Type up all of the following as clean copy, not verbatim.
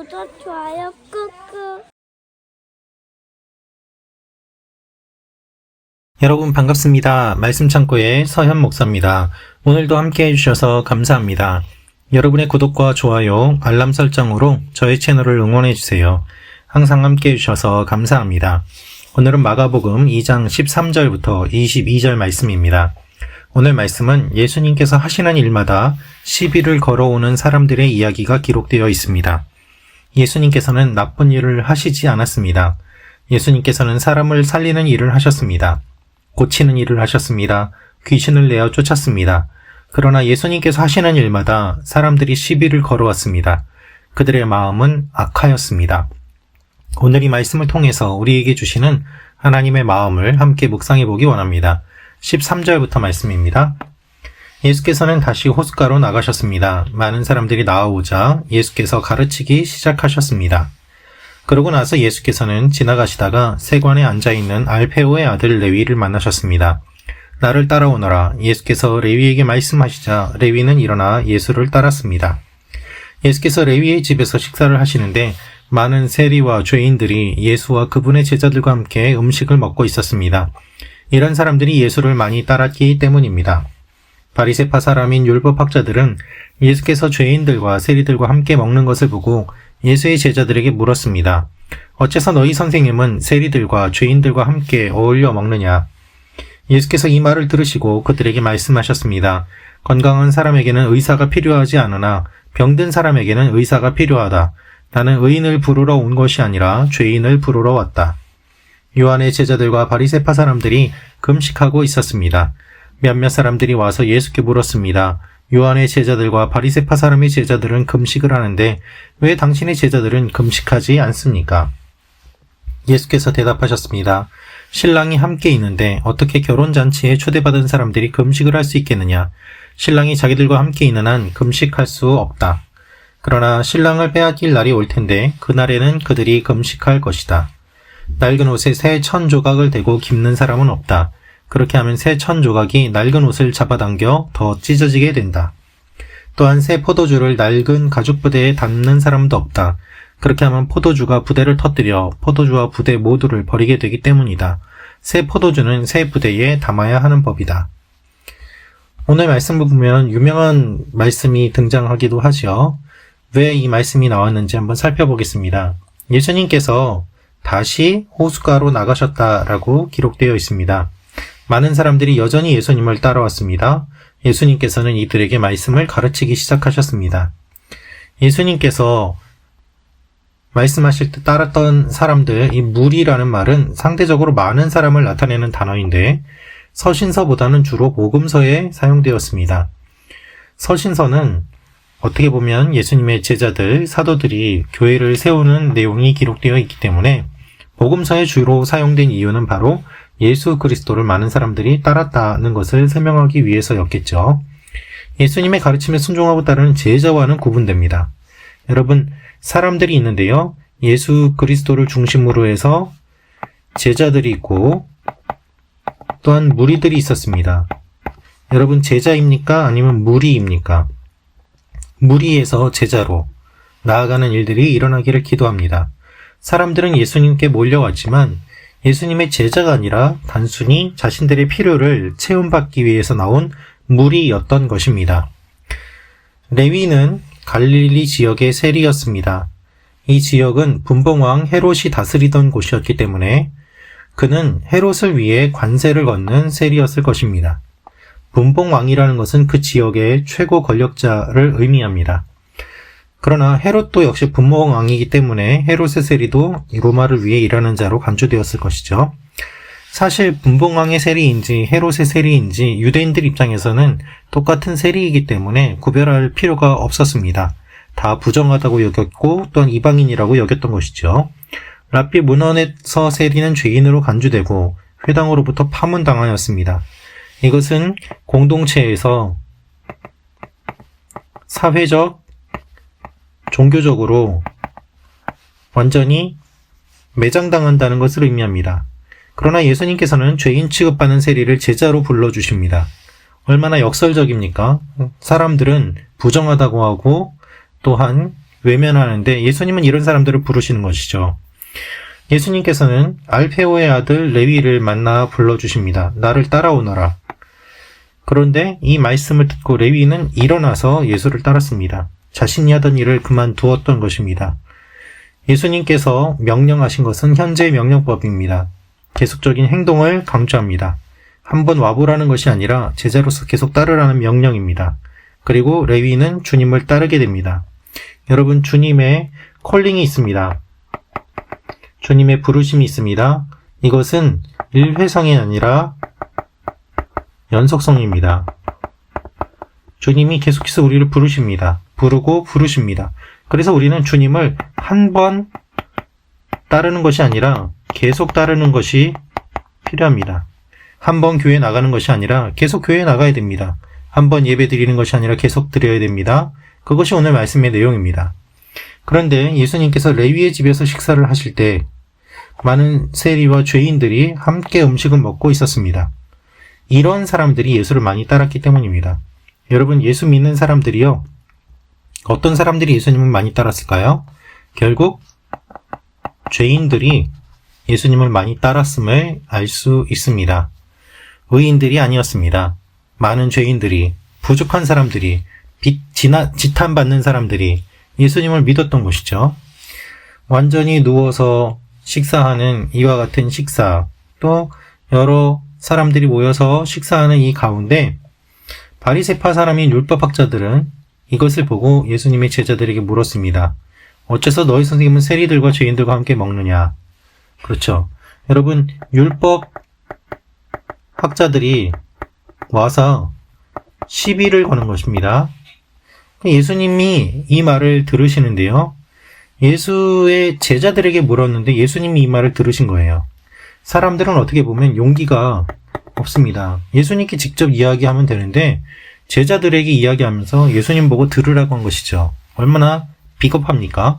구독, 좋아요 꾹꾹. 여러분 반갑습니다. 말씀창고의 서현 목사입니다. 오늘도 함께 해주셔서 감사합니다. 여러분의 구독과 좋아요, 알람 설정으로 저의 채널을 응원해주세요. 항상 함께 해주셔서 감사합니다. 오늘은 마가복음 2장 13절부터 22절 말씀입니다. 오늘 말씀은 예수님께서 하시는 일마다 시비를 걸어오는 사람들의 이야기가 기록되어 있습니다. 예수님께서는 나쁜 일을 하시지 않았습니다. 예수님께서는 사람을 살리는 일을 하셨습니다. 고치는 일을 하셨습니다. 귀신을 내어 쫓았습니다. 그러나 예수님께서 하시는 일마다 사람들이 시비를 걸어왔습니다. 그들의 마음은 악하였습니다. 오늘 이 말씀을 통해서 우리에게 주시는 하나님의 마음을 함께 묵상해 보기 원합니다. 13절부터 말씀입니다. 예수께서는 다시 호숫가로 나가셨습니다. 많은 사람들이 나아오자 예수께서 가르치기 시작하셨습니다. 그러고 나서 예수께서는 지나가시다가 세관에 앉아있는 알페오의 아들 레위를 만나셨습니다. 나를 따라오너라. 예수께서 레위에게 말씀하시자 레위는 일어나 예수를 따랐습니다. 예수께서 레위의 집에서 식사를 하시는데 많은 세리와 죄인들이 예수와 그분의 제자들과 함께 음식을 먹고 있었습니다. 이런 사람들이 예수를 많이 따랐기 때문입니다. 바리새파 사람인 율법학자들은 예수께서 죄인들과 세리들과 함께 먹는 것을 보고 예수의 제자들에게 물었습니다. 어째서 너희 선생님은 세리들과 죄인들과 함께 어울려 먹느냐? 예수께서 이 말을 들으시고 그들에게 말씀하셨습니다. 건강한 사람에게는 의사가 필요하지 않으나 병든 사람에게는 의사가 필요하다. 나는 의인을 부르러 온 것이 아니라 죄인을 부르러 왔다. 요한의 제자들과 바리새파 사람들이 금식하고 있었습니다. 몇몇 사람들이 와서 예수께 물었습니다. 요한의 제자들과 바리새파 사람의 제자들은 금식을 하는데 왜 당신의 제자들은 금식하지 않습니까? 예수께서 대답하셨습니다. 신랑이 함께 있는데 어떻게 결혼잔치에 초대받은 사람들이 금식을 할 수 있겠느냐? 신랑이 자기들과 함께 있는 한 금식할 수 없다. 그러나 신랑을 빼앗길 날이 올 텐데 그날에는 그들이 금식할 것이다. 낡은 옷에 새 천 조각을 대고 깁는 사람은 없다. 그렇게 하면 새 천 조각이 낡은 옷을 잡아당겨 더 찢어지게 된다. 또한 새 포도주를 낡은 가죽 부대에 담는 사람도 없다. 그렇게 하면 포도주가 부대를 터뜨려 포도주와 부대 모두를 버리게 되기 때문이다. 새 포도주는 새 부대에 담아야 하는 법이다. 오늘 말씀을 보면 유명한 말씀이 등장하기도 하죠. 왜 이 말씀이 나왔는지 한번 살펴보겠습니다. 예수님께서 다시 호숫가로 나가셨다라고 기록되어 있습니다. 많은 사람들이 여전히 예수님을 따라왔습니다. 예수님께서는 이들에게 말씀을 가르치기 시작하셨습니다. 예수님께서 말씀하실 때 따랐던 사람들, 이 무리라는 말은 상대적으로 많은 사람을 나타내는 단어인데 서신서보다는 주로 복음서에 사용되었습니다. 서신서는 어떻게 보면 예수님의 제자들, 사도들이 교회를 세우는 내용이 기록되어 있기 때문에 복음서에 주로 사용된 이유는 바로 예수 그리스도를 많은 사람들이 따랐다는 것을 설명하기 위해서였겠죠. 예수님의 가르침에 순종하고 따르는 제자와는 구분됩니다. 여러분, 사람들이 있는데요. 예수 그리스도를 중심으로 해서 제자들이 있고 또한 무리들이 있었습니다. 여러분, 제자입니까? 아니면 무리입니까? 무리에서 제자로 나아가는 일들이 일어나기를 기도합니다. 사람들은 예수님께 몰려왔지만 예수님의 제자가 아니라 단순히 자신들의 필요를 채움받기 위해서 나온 무리였던 것입니다. 레위는 갈릴리 지역의 세리였습니다. 이 지역은 분봉왕 헤롯이 다스리던 곳이었기 때문에 그는 헤롯을 위해 관세를 걷는 세리였을 것입니다. 분봉왕이라는 것은 그 지역의 최고 권력자를 의미합니다. 그러나 헤롯도 역시 분봉왕이기 때문에 헤롯의 세리도 로마를 위해 일하는 자로 간주되었을 것이죠. 사실 분봉왕의 세리인지 헤롯의 세리인지 유대인들 입장에서는 똑같은 세리이기 때문에 구별할 필요가 없었습니다. 다 부정하다고 여겼고 또한 이방인이라고 여겼던 것이죠. 랍비 문헌에서 세리는 죄인으로 간주되고 회당으로부터 파문당하였습니다. 이것은 공동체에서 사회적, 종교적으로 완전히 매장당한다는 것을 의미합니다. 그러나 예수님께서는 죄인 취급받는 세리를 제자로 불러주십니다. 얼마나 역설적입니까? 사람들은 부정하다고 하고 또한 외면하는데 예수님은 이런 사람들을 부르시는 것이죠. 예수님께서는 알페오의 아들 레위를 만나 불러주십니다. 나를 따라오너라. 그런데 이 말씀을 듣고 레위는 일어나서 예수를 따랐습니다. 자신이 하던 일을 그만두었던 것입니다. 예수님께서 명령하신 것은 현재의 명령법입니다. 계속적인 행동을 강조합니다. 한번 와보라는 것이 아니라 제자로서 계속 따르라는 명령입니다. 그리고 레위는 주님을 따르게 됩니다. 여러분, 주님의 콜링이 있습니다. 주님의 부르심이 있습니다. 이것은 일회성이 아니라 연속성입니다. 주님이 계속해서 우리를 부르십니다. 부르고 부르십니다. 그래서 우리는 주님을 한 번 따르는 것이 아니라 계속 따르는 것이 필요합니다. 한 번 교회 나가는 것이 아니라 계속 교회에 나가야 됩니다. 한 번 예배 드리는 것이 아니라 계속 드려야 됩니다. 그것이 오늘 말씀의 내용입니다. 그런데 예수님께서 레위의 집에서 식사를 하실 때 많은 세리와 죄인들이 함께 음식을 먹고 있었습니다. 이런 사람들이 예수를 많이 따랐기 때문입니다. 여러분, 예수 믿는 사람들이요, 어떤 사람들이 예수님을 많이 따랐을까요? 결국 죄인들이 예수님을 많이 따랐음을 알 수 있습니다. 의인들이 아니었습니다. 많은 죄인들이, 부족한 사람들이, 지탄받는 사람들이 예수님을 믿었던 것이죠. 완전히 누워서 식사하는 이와 같은 식사, 또 여러 사람들이 모여서 식사하는 이 가운데 바리새파 사람인 율법학자들은 이것을 보고 예수님의 제자들에게 물었습니다. 어째서 너희 선생님은 세리들과 죄인들과 함께 먹느냐? 그렇죠. 여러분, 율법 학자들이 와서 시비를 거는 것입니다. 예수님이 이 말을 들으시는데요. 예수의 제자들에게 물었는데 예수님이 이 말을 들으신 거예요. 사람들은 어떻게 보면 용기가 없습니다. 예수님께 직접 이야기하면 되는데 제자들에게 이야기하면서 예수님 보고 들으라고 한 것이죠. 얼마나 비겁합니까?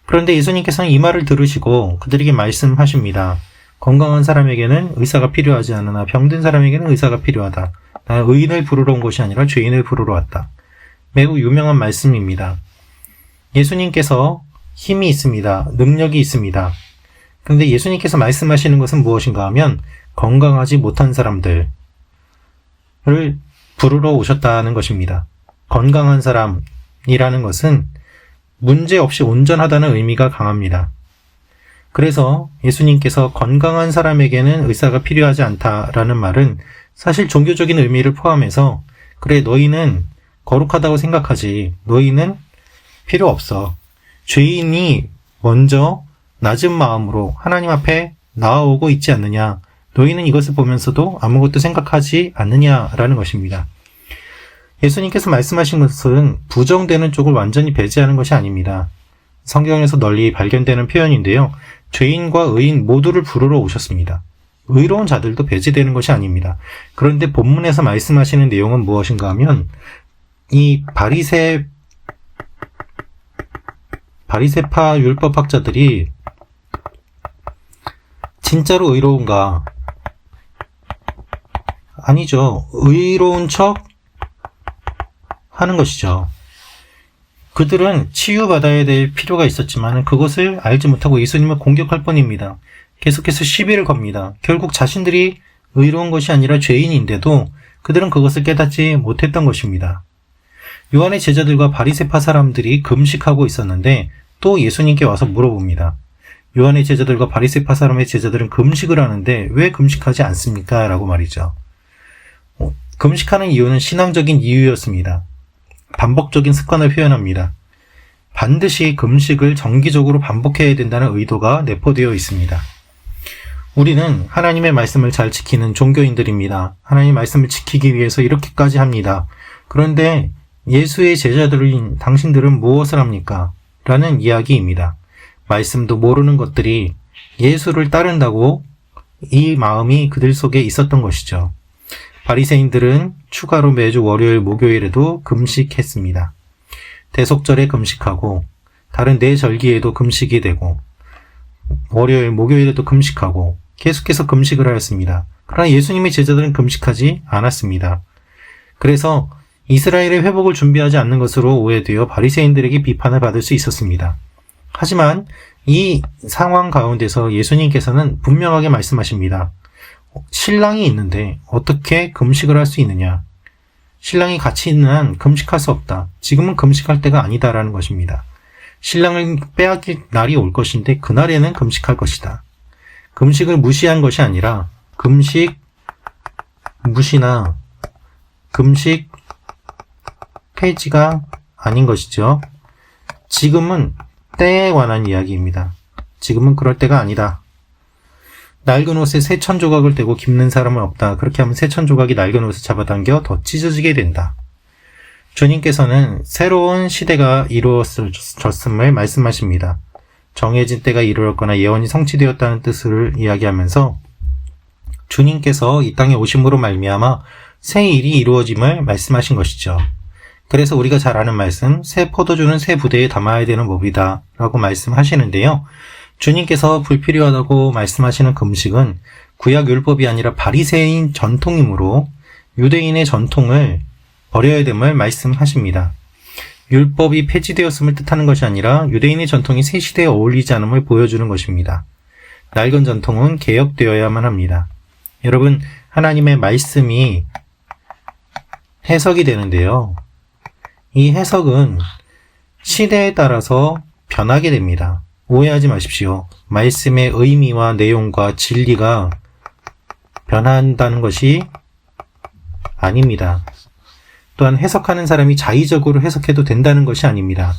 그런데 예수님께서는 이 말을 들으시고 그들에게 말씀하십니다. 건강한 사람에게는 의사가 필요하지 않으나 병든 사람에게는 의사가 필요하다. 나는 의인을 부르러 온 것이 아니라 죄인을 부르러 왔다. 매우 유명한 말씀입니다. 예수님께서 힘이 있습니다. 능력이 있습니다. 그런데 예수님께서 말씀하시는 것은 무엇인가 하면 건강하지 못한 사람들을 부르러 오셨다는 것입니다. 건강한 사람이라는 것은 문제없이 온전하다는 의미가 강합니다. 그래서 예수님께서 건강한 사람에게는 의사가 필요하지 않다라는 말은 사실 종교적인 의미를 포함해서 그래, 너희는 거룩하다고 생각하지, 너희는 필요 없어. 죄인이 먼저 낮은 마음으로 하나님 앞에 나아오고 있지 않느냐, 너희는 이것을 보면서도 아무것도 생각하지 않느냐라는 것입니다. 예수님께서 말씀하신 것은 부정되는 쪽을 완전히 배제하는 것이 아닙니다. 성경에서 널리 발견되는 표현인데요. 죄인과 의인 모두를 부르러 오셨습니다. 의로운 자들도 배제되는 것이 아닙니다. 그런데 본문에서 말씀하시는 내용은 무엇인가 하면 이 바리새파 율법학자들이 진짜로 의로운가? 아니죠. 의로운 척 하는 것이죠. 그들은 치유받아야 될 필요가 있었지만 그것을 알지 못하고 예수님을 공격할 뿐입니다. 계속해서 시비를 겁니다. 결국 자신들이 의로운 것이 아니라 죄인인데도 그들은 그것을 깨닫지 못했던 것입니다. 요한의 제자들과 바리새파 사람들이 금식하고 있었는데 또 예수님께 와서 물어봅니다. 요한의 제자들과 바리새파 사람의 제자들은 금식을 하는데 왜 금식하지 않습니까? 라고 말이죠. 금식하는 이유는 신앙적인 이유였습니다. 반복적인 습관을 표현합니다. 반드시 금식을 정기적으로 반복해야 된다는 의도가 내포되어 있습니다. 우리는 하나님의 말씀을 잘 지키는 종교인들입니다. 하나님의 말씀을 지키기 위해서 이렇게까지 합니다. 그런데 예수의 제자들인 당신들은 무엇을 합니까? 라는 이야기입니다. 말씀도 모르는 것들이 예수를 따른다고 이 마음이 그들 속에 있었던 것이죠. 바리새인들은 추가로 매주 월요일, 목요일에도 금식했습니다. 대속절에 금식하고 다른 네 절기에도 금식이 되고 월요일, 목요일에도 금식하고 계속해서 금식을 하였습니다. 그러나 예수님의 제자들은 금식하지 않았습니다. 그래서 이스라엘의 회복을 준비하지 않는 것으로 오해되어 바리새인들에게 비판을 받을 수 있었습니다. 하지만 이 상황 가운데서 예수님께서는 분명하게 말씀하십니다. 신랑이 있는데 어떻게 금식을 할 수 있느냐? 신랑이 같이 있는 한 금식할 수 없다. 지금은 금식할 때가 아니다라는 것입니다. 신랑을 빼앗길 날이 올 것인데 그날에는 금식할 것이다. 금식을 무시한 것이 아니라 금식 무시나 금식 폐지가 아닌 것이죠. 지금은 때에 관한 이야기입니다. 지금은 그럴 때가 아니다. 낡은 옷에 새 천 조각을 떼고 깁는 사람은 없다. 그렇게 하면 새 천 조각이 낡은 옷을 잡아당겨 더 찢어지게 된다. 주님께서는 새로운 시대가 이루어졌음을 말씀하십니다. 정해진 때가 이르렀거나 예언이 성취되었다는 뜻을 이야기하면서 주님께서 이 땅에 오심으로 말미암아 새 일이 이루어짐을 말씀하신 것이죠. 그래서 우리가 잘 아는 말씀, 새 포도주는 새 부대에 담아야 되는 법이다 라고 말씀하시는데요. 주님께서 불필요하다고 말씀하시는 금식은 구약 율법이 아니라 바리새인 전통이므로 유대인의 전통을 버려야 됨을 말씀하십니다. 율법이 폐지되었음을 뜻하는 것이 아니라 유대인의 전통이 새 시대에 어울리지 않음을 보여주는 것입니다. 낡은 전통은 개혁되어야만 합니다. 여러분, 하나님의 말씀이 해석이 되는데요. 이 해석은 시대에 따라서 변하게 됩니다. 오해하지 마십시오. 말씀의 의미와 내용과 진리가 변한다는 것이 아닙니다. 또한 해석하는 사람이 자의적으로 해석해도 된다는 것이 아닙니다.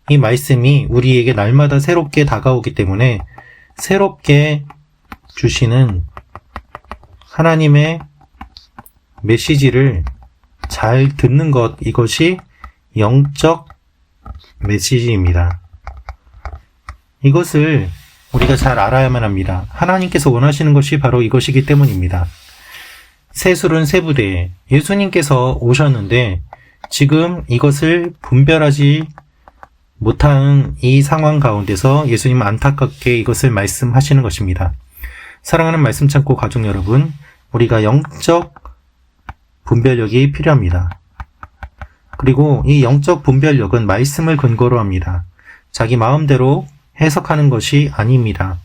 이 말씀이 우리에게 날마다 새롭게 다가오기 때문에 새롭게 주시는 하나님의 메시지를 잘 듣는 것, 이것이 영적 메시지입니다. 이것을 우리가 잘 알아야만 합니다. 하나님께서 원하시는 것이 바로 이것이기 때문입니다. 새 술은 새 부대에 예수님께서 오셨는데 지금 이것을 분별하지 못하는 이 상황 가운데서 예수님은 안타깝게 이것을 말씀하시는 것입니다. 사랑하는 말씀 창고 가족 여러분, 우리가 영적 분별력이 필요합니다. 그리고 이 영적 분별력은 말씀을 근거로 합니다. 자기 마음대로 해석하는 것이 아닙니다.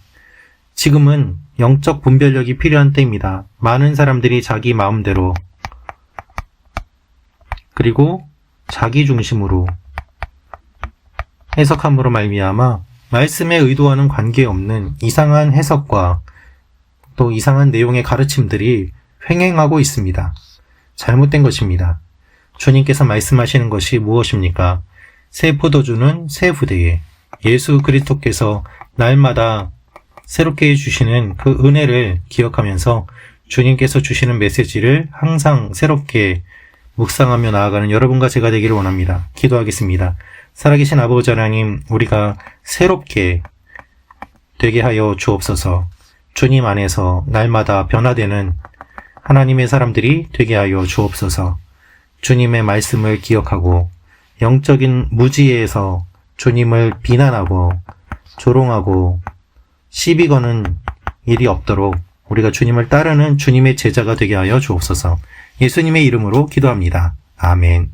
지금은 영적 분별력이 필요한 때입니다. 많은 사람들이 자기 마음대로 그리고 자기 중심으로 해석함으로 말미암아 말씀에 의도하는 관계없는 이상한 해석과 또 이상한 내용의 가르침들이 횡행하고 있습니다. 잘못된 것입니다. 주님께서 말씀하시는 것이 무엇입니까? 새 포도주는 새 부대에 예수 그리스도께서 날마다 새롭게 해주시는 그 은혜를 기억하면서 주님께서 주시는 메시지를 항상 새롭게 묵상하며 나아가는 여러분과 제가 되기를 원합니다. 기도하겠습니다. 살아계신 아버지 하나님, 우리가 새롭게 되게 하여 주옵소서. 주님 안에서 날마다 변화되는 하나님의 사람들이 되게 하여 주옵소서. 주님의 말씀을 기억하고 영적인 무지에서 주님을 비난하고 조롱하고 시비 거는 일이 없도록 우리가 주님을 따르는 주님의 제자가 되게 하여 주옵소서. 예수님의 이름으로 기도합니다. 아멘.